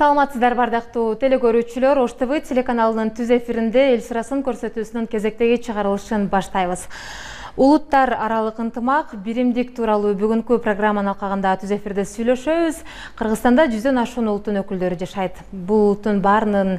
Саламатсыздар бардактуу телекөрүүчүлөр, Ош ТВ телеканалынын түз эфиринде эл сырасын көрсөтүүсүнүн кезектеги чыгарылышын баштайбыз. Улуттар аралык ынтымак, биримдик тууралуу бүгүнкү программанын алкагында түз эфирде сүйлөшөбүз. Кыргызстанда 100дөн ашуун улуттун өкүлдөрү жашайт. Бул улуттун баарынын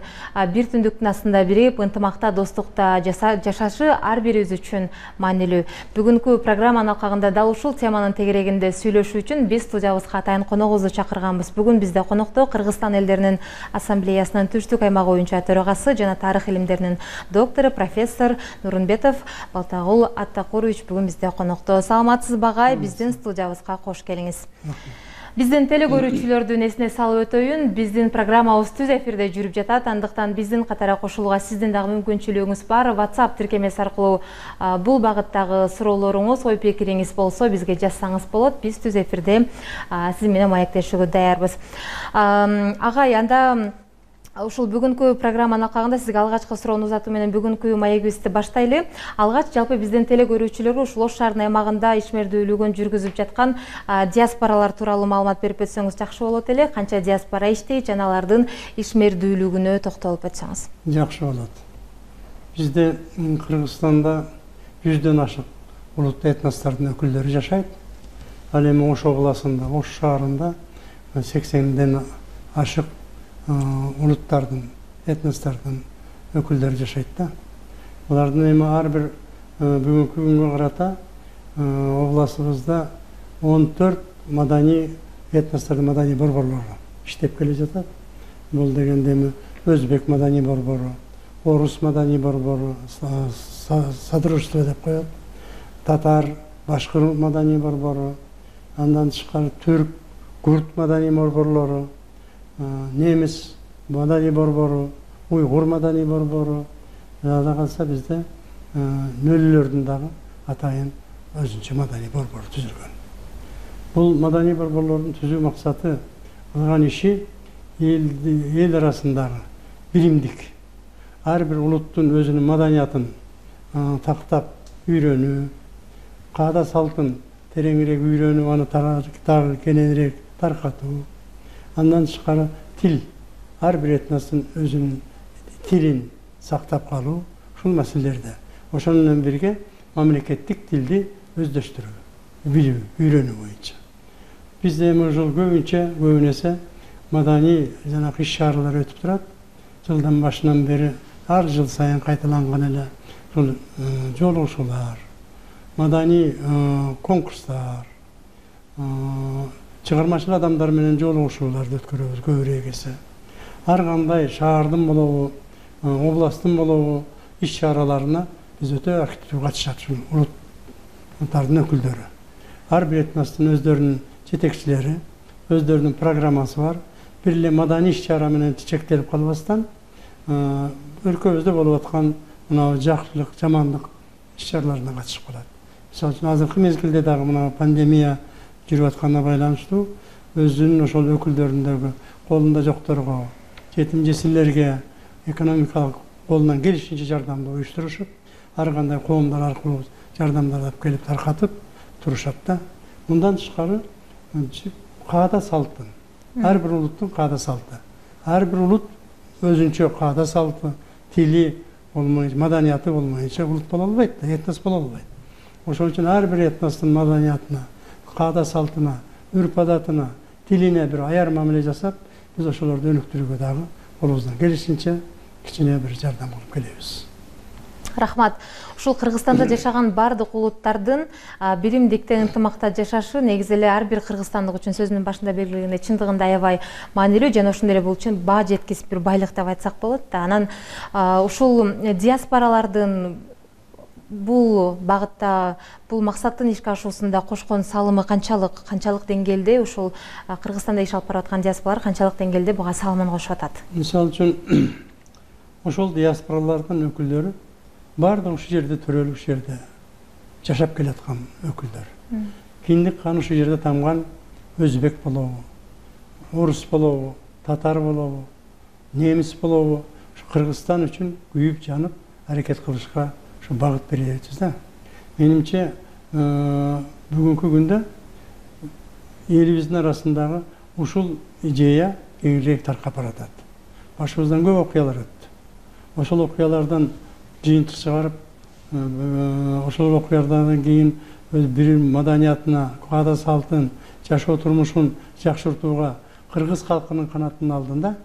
бир түндүктүн астында бирип, ынтымакта, достукта жашашы ар бирибиз үчүн маанилүү. Бүгүнкү программанын алкагында дал ушул теманын тегерегинде сүйлөшүү үчүн биз студиябызга атайын коногубузду чакырганбыз. Бүгүн бизде конокто Кыргызстан элдеринин ассамблеясынын түштүк аймагы боюнча төрагасы жана тарых илимдеринин доктору профессор Нурмбетов Балтагул Аттакурович бүгүн бизде конокто. Саламатсыз багай, биздин студиябызга кош келиңиз. Биздин телекөрүүчүлөрдүн эсине салып өтөйүн, биздин программабыз түз эфирде жүрүп жатат. Андыктан биздин катара кошулууга сиздин дагы мүмкүнчүлүгүңүз бар. WhatsApp тиркемеси аркылуу бул багыттагы суроолоруңуз, ой пикириңиз болсо бизге жазсаңыз болот. Биз түз эфирде сиз менен маектешүүгө даярбыз. Агай, анда ушул бүгүнкү программанын алкагында сизге алгачкы суроону узатуу менен бүгүнкү маегибизди баштайлы. Алгач жалпы биздин телекөрүүчүлөргө ушул Ош шаарынын аймагында ишмердүүлүгүн жүргүзүп жаткан диаспоралар тууралуу маалымат берип өтсөңүз жакшы болот эле. Канча диаспора иштейт жана алардын ишмердүүлүгүнө токтолуп өтсөңүз. Жакшы болот. Бизде Кыргызстанда 100дөн ашык улуттуу этностордун өкүлдөрү жашайт. Ал эми Ош областында, Ош шаарында 80ден ашык улуттардын, этностордун өкүлдөрү жашайт да. Булардын эми ар бир бүгүнкү күнгө карата областыбызда 14 маданий этностордун маданий борборлору иштеп келе жатат. Бул дегенде эми өзбек маданий борбору, орус маданий борбору, содружество деп коет, татар, башкыр маданий борбору, андан тышкары түрк, курд маданий борборлору, немис маданий борбору, уйгур маданий борбору, жада калса бизде нөлүлөрдүн дагы атайын өзүнчө маданий борбору түзүлгөн. Бул маданий борборлордун түзүү максаты кылган иши эл арасындагы биримдик, ар бир улуттун өзүнүн маданиятын тактап үйрөнүү, каада салтын тереңирээк үйрөнүп, аны кененирээк таркатуу. Андан тышкары тил, ар бир этностун өзүнүн тилин сактап калуу, ушул маселелерде. Ошону менен бирге мамлекеттик тилди өздөштүрүү, билүү, үйрөнүү боюнча. Бизде эми ушул көбүнесе маданий жана иш-чаралар өтүп турат. Жылдын башынан бери ар жыл сайын кайталанган эле ушул жолугушуулар, маданий конкурстар, чыгармачыл адамдар менен жолугушууларды өткөрөбүз көбүрөөк эсе. Ар кандай шаардын болобу, областтын болобу иш-чараларына биз өтө активдүү катышат ушул улуттардын өкүлдөрү. Ар бир этностун өздөрүнүн жетекчилери, өздөрүнүн программасы бар. Бир эле маданий иш-чара менен чектелип калбастан, өлкөбүздө болуп аткан мына жакшылык, жамандык иш-чараларына катышып калат. Мисалы үчүн азыркы мезгилде дагы мына пандемия жүрүп атканына байланыштуу өзүнүн ошол өкүлдөрүндөгү колунда жокторго, жетим жесирлерге экономикалык колунан келишинче жардамды уюштурушуп, ар кандай коомдор аркылуу жардамдарды келип таркатып турушат да. Мындан тышкары каада салты, ар бир улуттун каада салты. Ар бир улут өзүнчө каада салты, тили болмойнча, маданияты болмойнча улут боло албайт да, этнос боло албайт. Ошон үчүн ар бир этностун маданиятына, каада салтына, үрп-адатына, тилине бир аяр мамиле жасап, биз ошолорду өнүктүрүүгө дагы колубуздан келишинче кичине бир жардам кылып келебиз. Рахмат. Ушул Кыргызстанда жашаган бардык улуттардын биримдикте, ынтымакта жашашы негизи эле ар бир кыргызстандык үчүн сөзүнүн башында белгилегендей чындыгында аябай маанилүү жана ошондой эле бул үчүн баа жеткис бир байлык деп айтсак болот да. Анан ушул диаспоралардын бул багытта, бул максаттын ишке ашуусунда кошкон салымы канчалык деңгээлде, ушул Кыргызстанда иш алып барып аткан диаспоралар канчалык деңгээлде буга салымын кошуп атат? Мисалы үчүн ошол диаспоралардын өкүлдөрү баардыгы ушул жерде төрөлүп, ушул жерде жашап келаткан өкүлдөр. Киндик хан ушул жерде тамган өзбек болобу, орус болобу, татар болобу, немис болобу, Кыргызстан үчүн күйүп жанып аракет кылышка şu bağıt беребиз да. Менимче бүгүнкү күндө элибиздин арасындагы ушул идея кеңирээк таркап баратат. Башыбыздан көп окуялар өттү. Ошол окуялардан жыйынтык чыгарып, ошол окуялардан кийин өз билим маданиятына, каада салтын, жашоо турмушун жакшыртууга кыргыз калкынын канатынын алдында,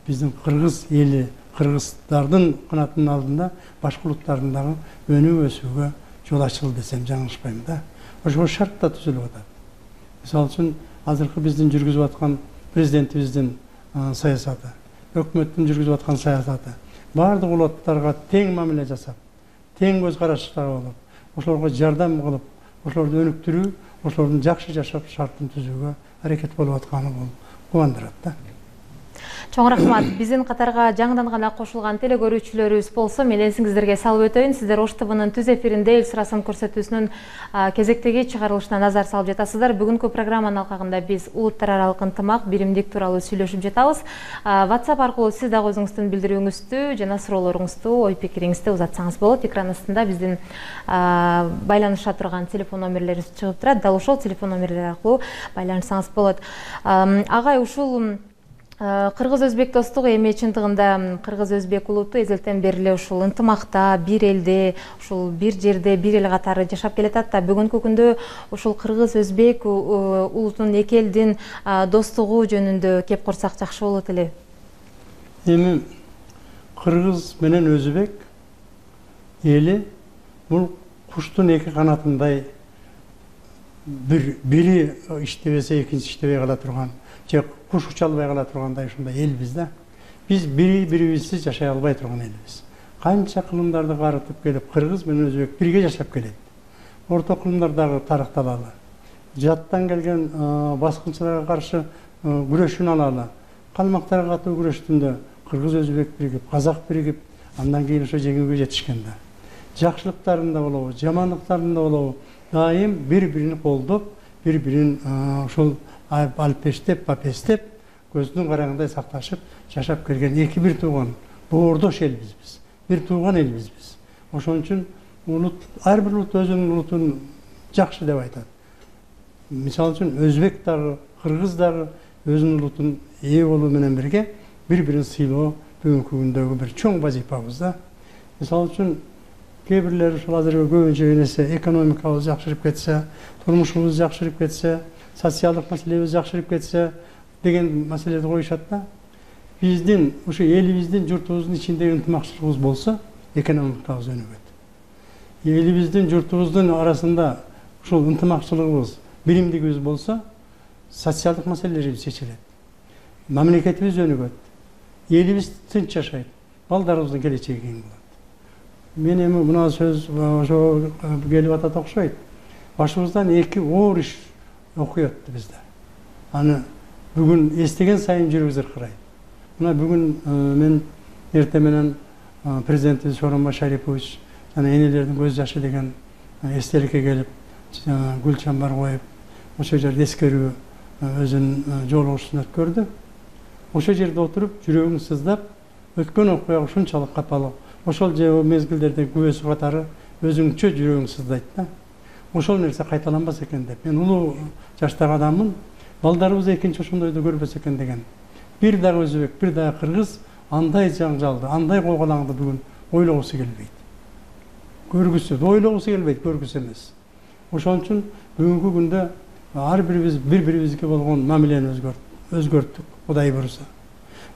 биздин кыргыз эли, кыргыздардын канатынын алдында башка улуттардын дагы өнүп өсүүгө жол ачылды десем жаңылышпайм да. Ошол шарт да түзүлүп атат. Мисалы үчүн азыркы биздин жүргүзүп аткан президентибиздин саясаты, өкмөттүн жүргүзүп аткан саясаты баардык улуттарга тең мамиле жасап, тең көз караштагы болуп, ошолорго жардам кылып, ошолорду өнүктүрүү, ошолордун жакшы жашап шартын түзүүгө аракет болуп атканы бул кубандырат да. Чоң рахмат. Биздин катарга жаңыдан гана кошулган телекөрүүчүлөрүбүз болсо, мен эсиңиздерге салып өтөйүн. Сиздер Ош ТВнын түз эфиринде эл сырасын көрсөтүүсүнүн кезектеги чыгарылышына назар салып жатасыздар. Бүгүнкү программанын алкагында биз улуттар аралык ынтымак, биримдик тууралуу сүйлөшүп жатабыз. WhatsApp аркылуу сиз дагы өзүңүздүн билдирүүңүздү жана суроолоруңузду, ой пикириңизди узатсаңыз болот. Экран астында биздин байланыша турган телефон номерлерибиз чыгып турат. Дал ошол телефон номерлери аркылуу байланышсаңыз болот. Агай, ушул кыргыз-өзбек достугу эми чындыгында кыргыз-өзбек улуту эзелтен бери эле ушул ынтымакта, бир элде, ушул бир жерде, бир эл катары жашап келатат да. Бүгүнкү күндө ушул кыргыз-өзбек улутунун эки элдин достугу жөнүндө кеп корсак жакшы болот эле. Эми кыргыз менен өзбек эли бул куштун эки канатындай, бири иштебесе экинчиси иштебей кала турган, же куш уча албай кала тургандай ушундай элбиз да. Биз бири-бирибизсиз жашай албай турган элбиз. Канча кылымдарды карытып келип, кыргыз менен өзбек бирге жашап келет. Орто кылымдардагы тарыкталалы. Жаттан келген баскынчыларга каршы күрөшүн алалы. Калмактарга катуу күрөштүндө кыргыз-өзбек биригип, казак биригип, андан кийин ошо жеңүүгө жетишкен да. Жакшылыктарында болобу, жамандыктарында болобу, дайым бири-бирин колдоп, бири-бирин ошол алпештеп, папестеп, көздүн караңындай сакташып жашап келген эки бир тууган боордош элбиз биз. Бир тууган элбиз биз. Ошон үчүн улут, ар бир улут өзүнүн улутун жакшы деп айтат. Мисалы үчүн өзбек дагы, кыргыз дагы өзүнүн улутун ээ болуу менен бирге бири-бирин сыйлоо бүгүнкү күндөгү бир чоң вазифабыз да. Мисалы үчүн кээ бирлер ушул азыр көбүнчө нерсе экономикабыз жакшырып кетсе, турмушубуз жакшырып кетсе, социалдык маселебиз жакшырып кетсе деген маселеди коюшат да. Биздин ушу элибиздин, журтубуздун ичиндеги ынтымакчылыгыбыз болсо, экономикабыз өнүгөт. Элибиздин, журтубуздун арасында ушул ынтымакчылыгыбыз, биримдигибиз болсо, социалдык маселелерибиз чечилет. Мамлекетибиз өнүгөт. Элибиз тынч жашайт. Балдарыбыздын келечеги кең болот. Мен эми мына сөз ошо келип атат окшойт. Башыбыздан эки оор иш окуй өттү бизде. Аны бүгүн эстеген сайын жүрөгүбүз ыркырайт. Мына бүгүн мен эртең менен президентибиз Сооронбай Шарипович жана энелердин көз жашы деген эстеликке келип, гүл чамбар коюп, ошол жерде эскерүү өзүнүн жолугушун өткөрдү. Ошол жерде отуруп, жүрөгүң сыздап, өткөн окуяга ушунчалык капалып, ошол же мезгилдерде күбөсү катары өзүңчө жүрөгүң сыздайт да. Ошол нерсе кайталанбас экен деп. Мен улуу жаштагы адаммын, балдарыбыз экинчи ошондойду көрбөс экен деген. Бир дагы өзбек, бир дагы кыргыз андай жаңжалды, андай койголаңды бүгүн ойлогусу келбейт. Көргүсү, ойлогусу келбейт, көргүсү эмес. Ошон үчүн бүгүнкү күндө ар бирибиз бири-бирибизге болгон мамилени өзгөрттүк, Кудай буйруса.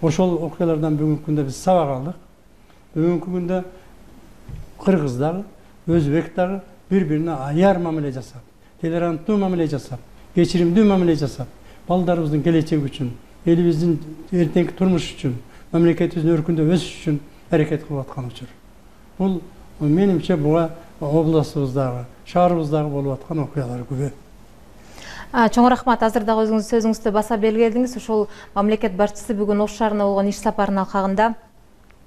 Ошол окуялардан бүгүнкү күндө биз сабак алдык. Бүгүнкү күндө кыргыз дагы, өзбек дагы бири-бирине аяр мамиле жасап, толеранттуу мамиле жасап, кечиримдүү мамиле жасап, балдарыбыздын келечеги үчүн, элибиздин эртеңки турмуш үчүн, мамлекетибиздин өркүндөп өсүш үчүн аракет кылып аткан учур. Бул менимче буга областыбыздагы, шаарыбыздагы болуп аткан окуялар күбө. Чоң рахмат. Азыр дагы өзүңүз сөзүңүздү баса белгиледиңиз. Ошол мамлекет башчысы бүгүн Ош шаарына болгон иш сапарынын алкагында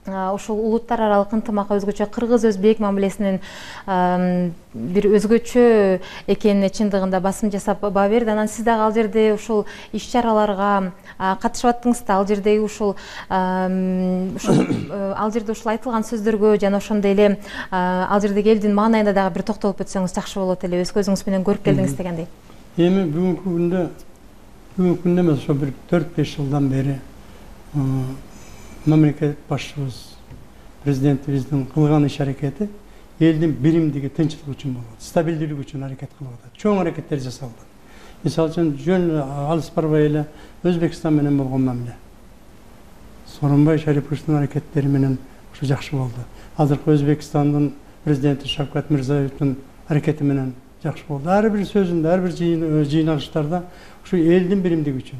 ошол улуттар аралык ынтымак өзгөчө кыргыз-өзбек мамилесинин бир өзгөчө экенине чындыгында басым жасап баа берди. Анан сиз дагы ал жерде ушул иш-чараларга катышып аттыңыз да, ал жердеги ушул ал жерде ушул айтылган сөздөргө жана ошондой эле ал жердеги элдин маанайына дагы бир токтолуп өтсөңүз жакшы болот эле. Өз көзүңүз менен көрүп келдиңиз дегендей. Эми бүгүнкү күндө Бүгүнкү күндө эмес, ошо bir 4-5 жылдан бери мамлекет башчыбыз, президентибиздин кылган иш-аракети элдин биримдиги, тынчтыгы үчүн болот, стабилдүүлүгү үчүн аракет кылып атат. Чоң аракеттер жасалды. Мисалы үчүн жөн алыс барбай эле Өзбекстан менен болгон мамиле. Сооронбай Шариповичтин аракеттери менен ушу жакшы болду. Азыркы Өзбекстандын президенти Шавкат Мирзиёевдин аракети менен жакшы болду. Ар бир сөзүндө, ар бир жыйналыштарда ушу элдин биримдиги үчүн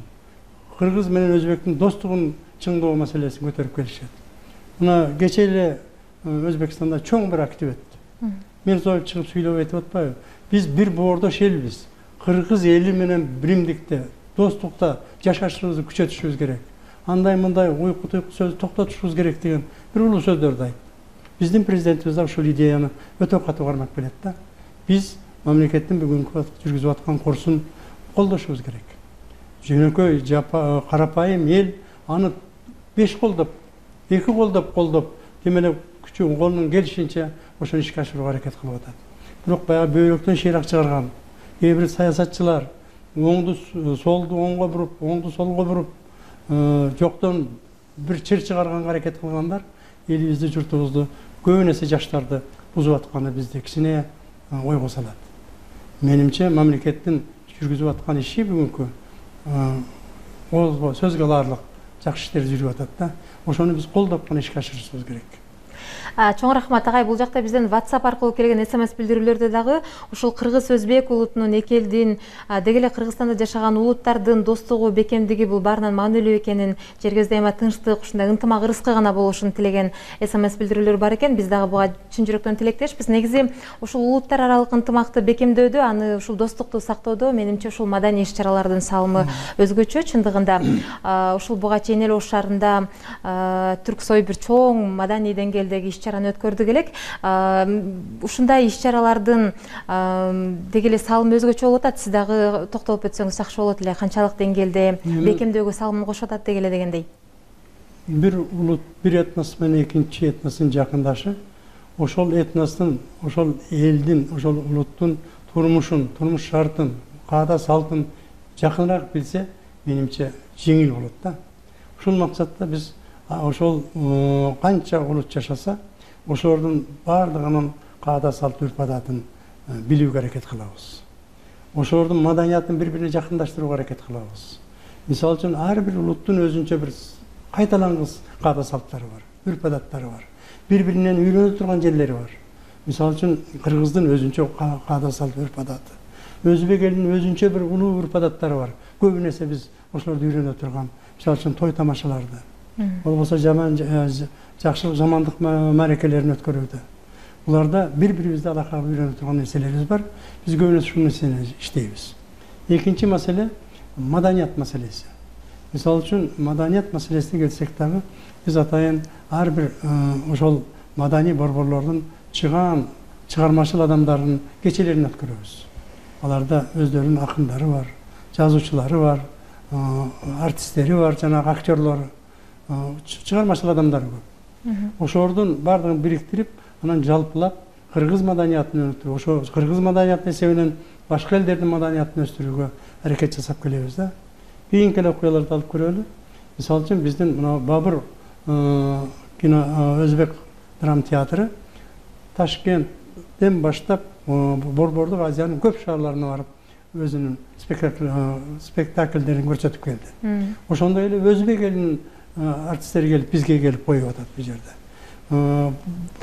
кыргыз менен өзбектин достугун чыңдоо маселесин көтөрүп келишет. Мына кече эле Өзбекстанда чоң бир актив өттү. Мирзиёев чыгып сүйлөп айтып атпайбы? Биз бир боордош элбиз. Кыргыз эли менен биримдикте, достукта жашашыбызды күчөтүшүбүз керек. Андай мындай уйку туйку сөздү токтотушубуз керек деген бир улуу сөздөрдү айтты. Биздин президентибиз да ушул идеяны өтө катуу кармап келет да. Биз мамлекеттин бүгүнкү жүргүзүп аткан курсун колдошубуз керек. Жөнөкөй, карапайым эл аны 5 колдоп, 2 колдоп, демеле күчү колунун келишинче ошону ишке ашырууга аракет кылып атат. Бирок баягы бөйрөктөн шыйрак чыгарган кээ бир саясатчылар оңду солду оңго буруп, оңду солго буруп, жоктон бир чыр чыгарганга аракет кылгандар элибизди, журтубузду, көбүн эсе жаштарды бузуп атканы бизди кичине ойго салат. Менимче мамлекеттин жүргүзүп аткан иши бүгүнкү сөзгө аларлык жакшы иштер жүрүп атат да. Ошону биз колдоп кана ишке ашырышыбыз керек. Чоң рахмат агай, бул жакта бизден WhatsApp аркылуу келген SMS билдирүүлөрдө дагы ушул кыргыз өзбек улутунун эки элдин деги эле Кыргызстанда жашаган улуттардын достугу, бекемдиги бул баарынан маанилүү экенин, жерге дайыма тынчтык, ушундай ынтымак, ырыскы гана болушун тилеген SMS билдирүүлөр бар экен. Биз дагы буга чын жүрөктөн тилектешпиз. Негизи ушул улуттар аралык ынтымакты бекемдөөдө, аны ушул достукту сактоодо менимче ушул маданий иш-чаралардын салымы өзгөчө. Чындыгында ушул буга чейин эле Ош шаарында Түрксой бир чоң маданий деңгээлдеги иш-чараны өткөрдүк элек. Ушундай иш-чаралардын деги эле салымы өзгөчө болуп атат. Сиз дагы токтолуп өтсөңүз жакшы болот эле. Канчалык деңгээлде бекемдөөгө салымын кошуп атат деги эле дегендей. Бир улут, бир этнос менен экинчи этностун жакындашы, ошол этностун, ошол элдин, ошол улуттун турмушун, турмуш шартын, каада салтын жакыныраак билсе, менимче жеңил болот да. Ушул максатта биз ошол канча улут жашаса, ошолордун баардыгынын каада салт үрп адатын билүүгө аракет кылабыз. Ошолордун маданиятын бири-бирине жакындаштырууга аракет кылабыз. Мисалы үчүн ар бир улуттун өзүнчө бир кайталангыс каада салттары бар, үрп адаттары бар. Бири-биринен үйрөнө турган жерлери бар. Мисалы үчүн кыргыздын өзүнчө каада салт үрп адаты, өзбек элинин өзүнчө бир улуу үрп адаттары бар. Көбүн эсе биз ошолорду үйрөнө турган, мисалы үчүн той тамашаларды, болбосо жакшылык, жамандык мааракелерин өткөрүүдө. Буларда бири-бирибизди алакага үйрөнө турган нерселерибиз бар. Биз көбүнесе ушул нерсени иштейбиз. Экинчи маселе маданият маселеси. Мисалы үчүн маданият маселесине келсек дагы, биз атайын ар бир ошол маданий борборлордун чыгармачыл адамдардын кечелерин өткөрөбүз. Аларда өздөрүнүн акындары бар, жазуучулары бар, артисттери бар, жанагы актерлору, чыгармачыл адамдар көп. Ошолордун баардыгын бириктирип, анан жалпылап кыргыз маданиятын өстүрүү, ошо кыргыз маданиятын эсебинен башка элдердин маданиятын өстүрүүгө аракет жасап келебиз да. Кийинки эле окуяларды алып көрөлү. Мисалы үчүн биздин мына Бабыр өзбек драма театры Ташкенттен баштап Борбордук Азиянын көп шаарларына барып өзүнүн спектакльдерин көрсөтүп келди. Ошондой эле өзбек элинин артисттери келип бизге келип коюп атат бул жерде.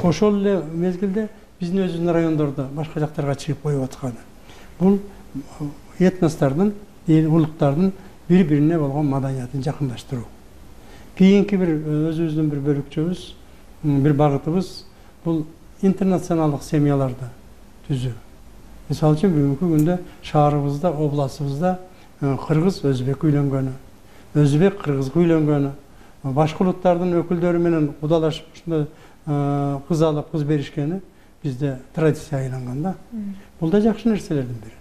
Ошол эле мезгилде биздин өзүбүздүн райондордо башка жактарга чыгып коюп атканы. Бул этностордун, улуттардын бири-бирине болгон маданиятын жакындаштыруу. Кийинки бир өзүбүздүн бир бөлүкчөбүз, бир багытыбыз бул интернационалдык семьяларды түзүү. Мисалы үчүн бүгүнкү күндө шаарыбызда, областыбызда кыргыз өзбек үйлөнгөнү, өзбек кыргызга үйлөнгөнү, башка улуттардын өкүлдөрү менен кудалашып ушундай кыз алып, кыз беришкени бизде традицияга айланган да. Бул да жакшы нерселердин бири.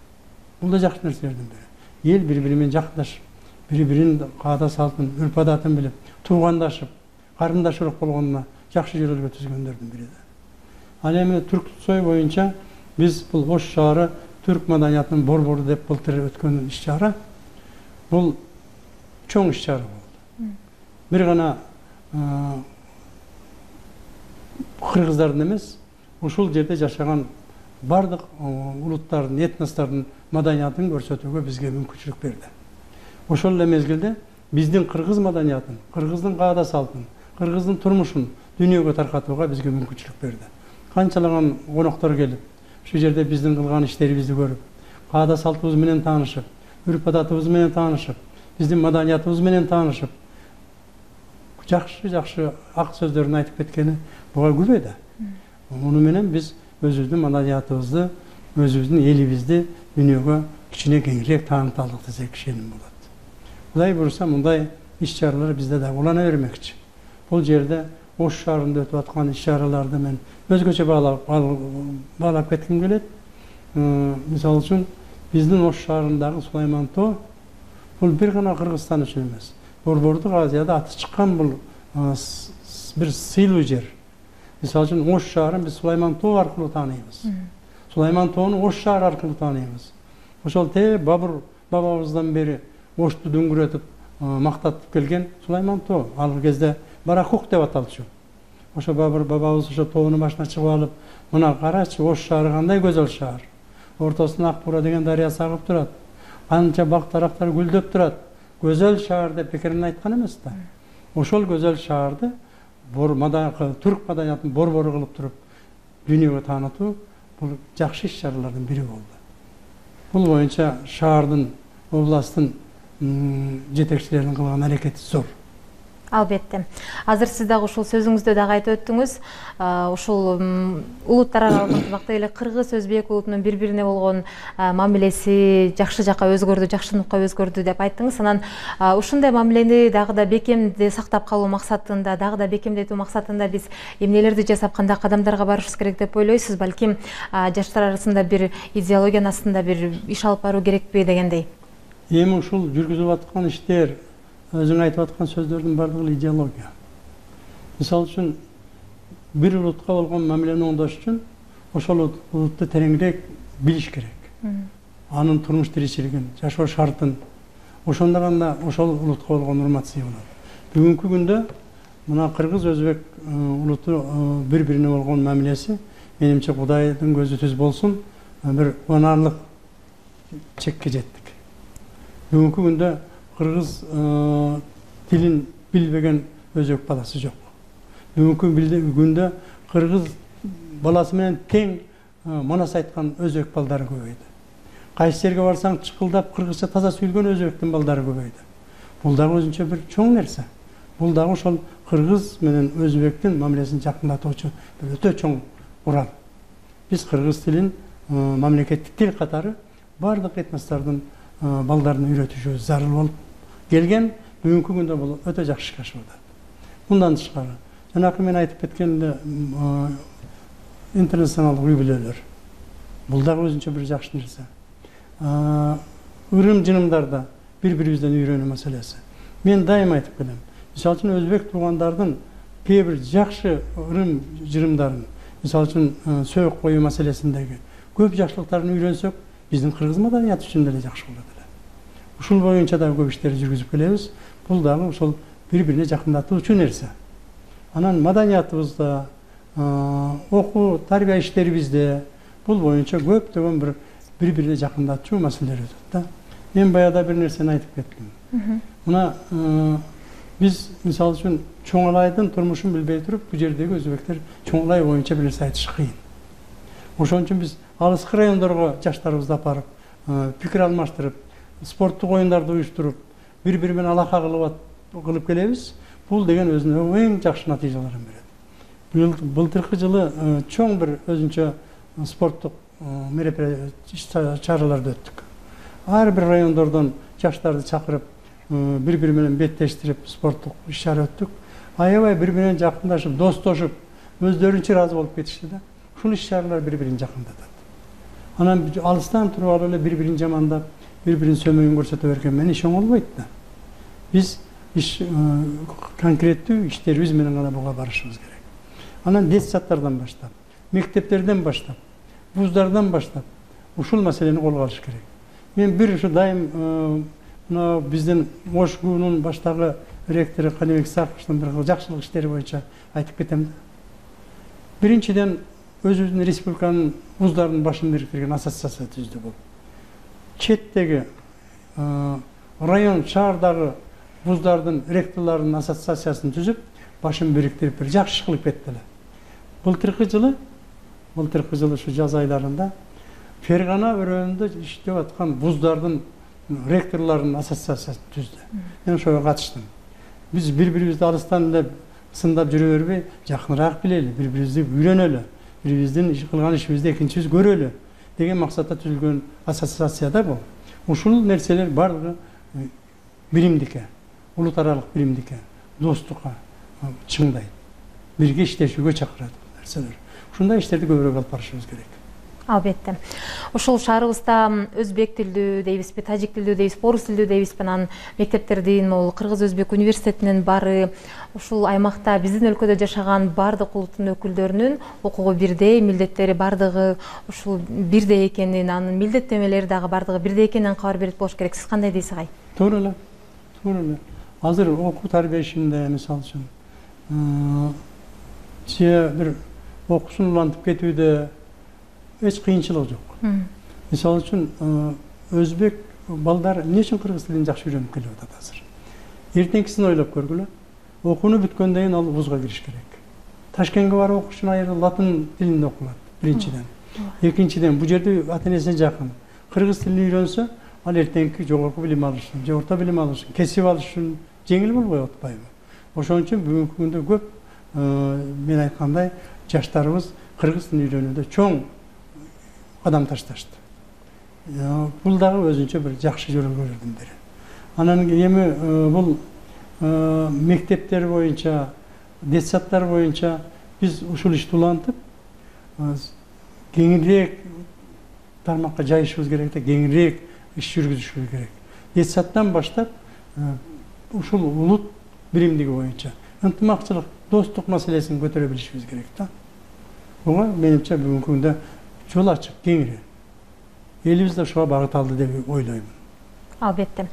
Эл бири-бири менен жакындашып, бири-биринин каада салтын, үрп адатын билип, туугандашып, карындашыраак болгонуна жакшы жөрөлгө түзгөндөрдүн бири да. Ал эми Түрксой боюнча биз бул Ош шаары түрк маданиятынын борбору деп былтыр өткөн иш-чара. Бұл чоң іс-шара болды. Bir ғана қырғыздардың емес, ушул жерде жашаған бардық улуттардын, этностардын маданиятын көрсөтүүгө бизге мүмкүнчүлүк берди. Ошол эле мезгилде биздин кыргыз маданиятын, кыргыздын каада салтын, кыргыздын турмушун дүйнөгө таркатууга бизге мүмкүнчүлүк берди. Канчалаган коноктор келип, ушул жерде биздин кылган иштерибизди көрүп, каада салтыбыз менен таанышып, үрп адатыбыз менен таанышып, биздин маданиятыбыз менен таанышып, жакшы ак сөздөрүн айтып кеткени буга күбө да. Муну менен биз өзүбүздүн маданиятыбызды, өзүбүздүн элибизди дүйнөгө кичине кеңирээк тааныталык десек ишеним болот. Кудай буюрса мындай иш-чаралар бизде да улана бермекчи. Бул жерде Ош шаарында өтүп аткан иш-чараларды мен өзгөчө баалап кетким келет. Мисалы үчүн биздин Ош шаарындагы Сулайман Тоо бул бир гана Кыргызстан үчүн эмес, Борбордук Азияда аты чыккан бул бир сыйлуу жер. Мисалы үчүн Ош шаарын биз Сулайман Тоо аркылуу тааныйбыз. Сулайман Тоону Ош шаары аркылуу тааныйбыз. Ошол Бабур бабабыздан бери Ошту дөңгүрөтүп мактатып келген Сулайман Тоо. Ал кезде Баракук деп аталчу. Ошо Бабур бабабыз ошо тоонун башына чыгып алып, мына карачы, Ош шаары кандай көзөл шаар. Ортосуна Акбура деген дарыясы агып турат. Канча бак тарактар гүлдөп турат. Көзөл шаар деп пикирин айткан эмес да. Ошол көзөл шаарды түрк маданиятын борбору кылып туруп дүйнөгө таанытуу бул жакшы иш-чаралардын бири болду. Бул боюнча шаардын, областтын жетекчилеринин кылган аракети зор. Албетте. Азыр сиз дагы ушул сөзүңүздө дагы айтып өттүңүз. Ушул улуттар аралык ынтымакта эле кыргыз, өзбек улутунун бири-бирине болгон мамилеси жакшы жакка өзгөрдү, жакшылыкка өзгөрдү деп айттыңыз. Анан ушундай мамилени дагы да бекемде сактап калуу максатында, дагы да бекемдетүү максатында биз эмнелерди жасап, кандай кадамдарга барышыбыз керек деп ойлойсуз? Балким жаштар арасында бир идеологиянын астында бир иш алып баруу керекпи дегендей. Эми ушул жүргүзүп аткан иштер, өзүң айтып аткан сөздөрдүн бардыгы идеология. Мисалы үчүн бир улутка болгон мамилени оңдош үчүн ошол улутты тереңирээк билиш керек. Анын турмуш тиричилигин, жашоо шартын, ошондо гана ошол улутка болгон урмат сый болот. Бүгүнкү күндө мына кыргыз, өзбек улуту бири-бирине болгон мамилеси менимче Кудайдын көзү түз болсун, бир кубанарлык чекке жеттик. Бүгүнкү күндө кыргыз тилин билбеген өзбек баласы жок. Бүгүнкү күндө кыргыз баласы менен тең манас айткан өзбек балдары көбөйдү. Кайсы жерге барсаң чыкылдап кыргызча таза сүйлөгөн өзбектин балдары көбөйдү. Бул дагы өзүнчө бир чоң нерсе. Бул дагы ошол кыргыз менен өзбектин мамилесин жакындатуучу бир өтө чоң уран. Биз кыргыз тилин мамлекеттик тил катары бардык этностордун балдарын үйрөтүшүбүз зарыл болуп келген. Бүгүнкү күндө бул өтө жакшы ашып атат. Мындан тышкары, жанакы мен айтып кеткен интернационалдык үй бүлөлөр. Бул дагы өзүнчө бир жакшы нерсе. Ырым-жырымдарда бири-бирибизден үйрөнүү маселеси. Мен дайым айтып келем. Мисалы үчүн өзбек туугандардын кээ бир жакшы ырым-жырымдарын, мисалы үчүн сөөк коюу маселесиндеги көп жакшылыктарын үйрөнсөк, биздин кыргыз маданияты үчүн деле жакшы болот эле. Ушул боюнча да көп иштерди жүргүзүп келебиз. Бул дагы ошол бири-бирине жакындатуучу нерсе. Анан маданиятыбызда, окуу, тарбия иштерибизде бул боюнча көптөгөн бири-бирине жакындатчу маселелер өтөт да. Мен баягыда бир нерсени айтып кеттим. Мына биз мисалы үчүн Чоңалайдын турмушун билбей туруп, бу жердеги өзбектер Чоңалай боюнча бир нерсе айтыш кыйын. Ошон үчүн биз алыскы райондорго жаштарыбызды апарып, пикир алмаштырып, спорттук оюндарды уюштуруп, бири-бири менен алака кылып келебиз. Бул деген өзүнө эң жакшы натыйжаларын берет. Былтыркы жылы чоң бир өзүнчө спорттук чараларды өттүк. Ар бир райондордон жаштарды чакырып, бири-бири менен беттештирип спорттук иш-чара өттүк. Аябай бири-бири менен жакындашып, достошуп, өздөрүнчө ыраазы болуп кетишти да. Ушул иш-чаралар бири-бирин жакындатат. Анан алыстан туруп алып эле бири-бирин жамандап, бири-биринин сөмөгүн көрсөтө берген менен иш оңолбойт да. Биз конкреттүү иштерибиз менен гана буга барышыбыз керек. Анан детсадтардан баштап, мектептерден баштап, вуздардан баштап ушул маселени колго алыш керек. Мен бир ушу дайым Биздин Ошгунун баштагы ректору Каныбек Саковичтин бир жакшылык иштери боюнча айтып кетем. Биринчиден өзүбүздүн республиканын вуздарын башын бириктирген ассоциация түздү бул. Четтеги район шаардагы вуздардын ректорлорунун ассоциациясын түзүп, башын бириктирип бир жакшы иш кылып кетти эле. Былтыркы жылы ушу жаз айларында Фергана өрөөнүндө иштеп аткан вуздардын ректорлорунун ассоциациясын түздү. Мен ошого катыштым. Биз бири-бирибизди алыстан эле сындап жүрө бербей, жакыныраак билели, бири-бирибизди үйрөнөлү, бирибиздин кылган ишибизди экинчибиз көрөлү деген максатта түзүлгөн ассоциация да бул. Ушул нерселер бардыгы биримдикке, улут аралык биримдикке, достукка чыңдайт. Бирге иштешүүгө чакырат нерселер. Ушундай иштерди көбүрөөк алып барышыбыз керек. Албетте. Ушул шаарыбызда өзбек тилдүү дейбизби, тажик тилдүү дейбиз, орус тилдүү дейбиз, анан мектептердин, кыргыз-өзбек университетинин баары ушул аймакта биздин өлкөдө жашаган бардык улуттун өкүлдөрүнүн укугу бирдей, милдеттери бардыгы ушул бирдей экенин, анын милдеттенмелери дагы бардыгы бирдей экенинен кабар берет болуш керек. Сиз кандай дейсиз агай? Туура эле. Азыр окуу тарбия ишинде, мисалы үчүн, бир окуусун улантып кетүүдө эч кыйынчылык жок. Мисалы үчүн, өзбек балдар эмне үчүн кыргыз тилин жакшы үйрөнүп келип атат азыр? Эртеңкисин ойлоп көргүлө. Окууну бүткөндөн кийин ал вузга кириш керек. Ташкентке барып окуш үчүн айры латын тилинде окулат, биринчиден. Экинчиден, бул жерде ата-энесине жакын. Кыргыз тилин үйрөнсө, ал эртеңки жогорку билим алыш үчүн, же орто билим алыш үчүн, кесип алыш үчүн жеңил болбой атпайбы? Ошон үчүн бүгүнкү күндө көп мен айткандай жаштарыбыз кыргыз тилин үйрөнүүдө чоң кадам ташташты. Бул дагы өзүнчө бир жакшы жөрөлгөлөрдүн бири. Анан эми бул мектептер боюнча, детсадтар боюнча биз ушул ишти улантып, кеңирээк тармакка жайышыбыз керек да, кеңирээк иш жүргүзүшүбүз керек. Детсадтан баштап ушул улут биримдиги боюнча ынтымакчылык, достук маселесин көтөрө билишибиз керек да. Буга менимче бүгүнкү күндө жол ачык, кеңири. Элибиз да ушуга багыт алды деп ойлоймун. Албетте.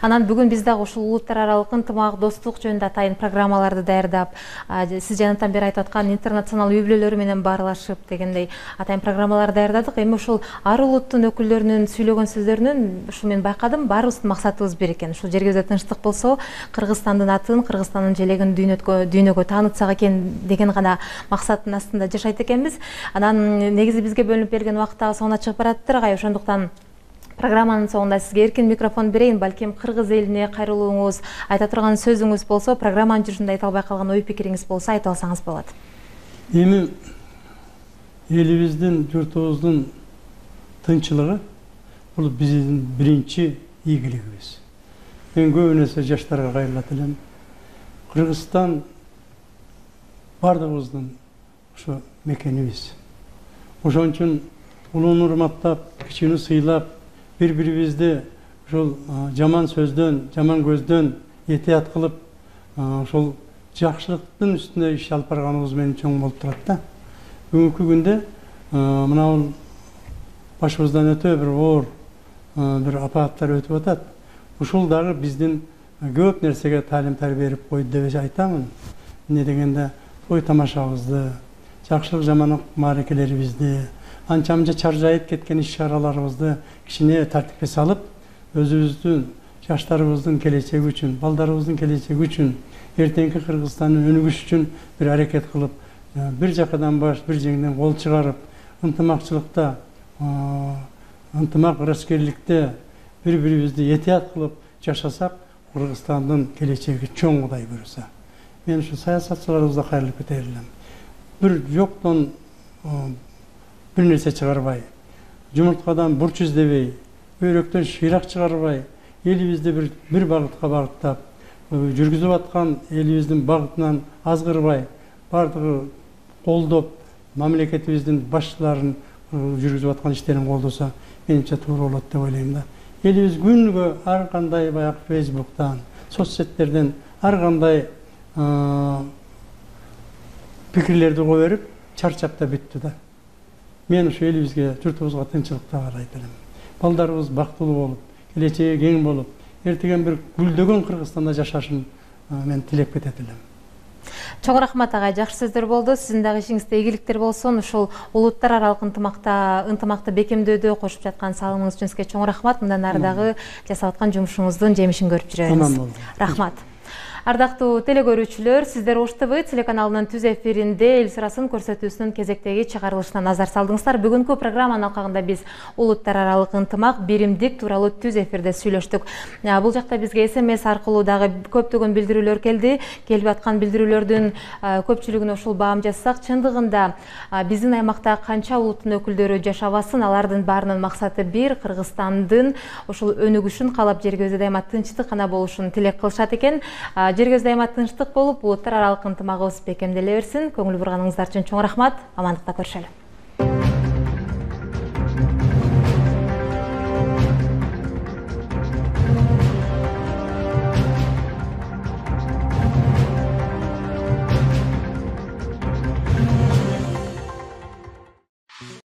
Анан бүгүн биз дагы ушул улуттар аралык ынтымак, достук жөнүндө атайын программаларды даярдап, сиз жанатан бери айтып аткан интернационал үй бүлөлөрү менен баарлашып дегендей атайын программаларды даярдадык. Эми ушул ар улуттун өкүлдөрүнүн сүйлөгөн сөздөрүнүн ушул мен байкадым, баарыбыздын максатыбыз бир экен. Ушул жерибизде тынчтык болсо, Кыргызстандын атын, Кыргызстандын желегин дүйнөгө таанытсак экен деген гана максаттын астында жашайт экенбиз. Анан негизи бизге бөлүнүп берилген убакыт дагы соңуна чыгып бараттыр, агай. Ошондуктан программанын соңунда сизге эркин микрофон берейин. Балким кыргыз элине кайрылууңуз, айта турган сөзүңүз болсо, программанын жүрүшүндө айта албай калган ой пикириңиз болсо айтып алсаңыз болот. Эми элибиздин, журтубуздун тынчылыгы бул биздин биринчи ийгилигибиз. Мен көп нерсе жаштарга кайрылат элем. Кыргызстан бардыгыбыздын ушу мекенибиз. Ошон үчүн улууну урматтап, кичүүнү сыйлап, бири-бирибизди ушул жаман сөздөн, жаман көздөн этият кылып, ушул жакшылыктын үстүнө иш алып барганыбыз менин чоң болуп турат да. Бүгүнкү күндө мына башыбыздан өтө бир оор бир апааттар өтүп атат. Ушул дагы биздин көп нерсеге таалим тарбия берип койду деп айтамын. Эмне дегенде, той тамашабызды, жакшылык жамандык мааракелерибизди, анча-мынча чаржайып кеткен иш-чараларыбызды кичине тартипке салып, өзүбүздүн жаштарыбыздын келечеги үчүн, балдарыбыздын келечеги үчүн, эртеңки Кыргызстандын өнүгүшү үчүн бир аракет кылып, бир жакадан баш, бир жеңден кол чыгарып, ынтымакчылыкта, ынтымак ырашкерликте бири-бирибизди этият кылып жашасак, Кыргызстандын келечеги чоң Кудай буйруса. Мен ушу саясатчыларыбызга кайрылып кетер элем. Бир жоктон бир нерсе чыгарбай, жумурткадан бурч издебей, өйрөктөн шыйрак чыгарбай, элибизди бир багытка багыттап, жүргүзүп аткан элибиздин багытынан азгырбай, бардыгы колдоп, мамлекетибиздин башчыларын жүргүзүп аткан иштерин колдосо, менимче туура болот деп ойлойм да. Элибиз күнгө ар кандай баягы Фейсбуктан, соцсеттерден ар кандай пикирлерди кое берип, чарчап да бүттү да. Мен ушу элибизге, журтубузга тынчылыкты каалайт элем. Балдарыбыз бактылуу болуп, келечеги кең болуп, эртеген бир гүлдөгөн Кыргызстанда жашашын мен тилеп кетет элем. Чоң рахмат агай, жакшы сөздөр болду. Сиздин дагы ишиңизде ийгиликтер болсун. Ушул улуттар аралык ынтымакты бекемдөөдө кошуп жаткан салымыңыз үчүн сизге чоң рахмат. Мындан нардагы жасап аткан жумушуңуздун жемишин көрүп жүрөбүз. Рахмат. Ардактуу телекөрүүчүлөр, сиздер Ош ТВ телеканалынын түз эфиринде эл сырасын көрсөтүүсүнүн кезектеги чыгарылышына назар салдыңыздар. Бүгүнкү программанын алкагында биз улуттар аралык ынтымак, биримдик тууралуу түз эфирде сүйлөштүк. Бул жакта бизге СМС аркылуу дагы көптөгөн билдирүүлөр келди. Келип аткан билдирүүлөрдүн көпчүлүгүнө ушул баам жасасак, чындыгында биздин аймакта канча улуттун өкүлдөрү жашабасын, алардын баарынын максаты бир, Кыргызстандын ушул өнүгүшүн каалап, жер көзү дайыма тынчтык гана болушун тилек кылышат экен. Жер көзү дайыма тынчтык болуп, улуттар аралык ынтымагыбыз бекемделе берсин. Көңүл бурганыңыздар үчүн чоң рахмат. Амандыкта көрүшөлү.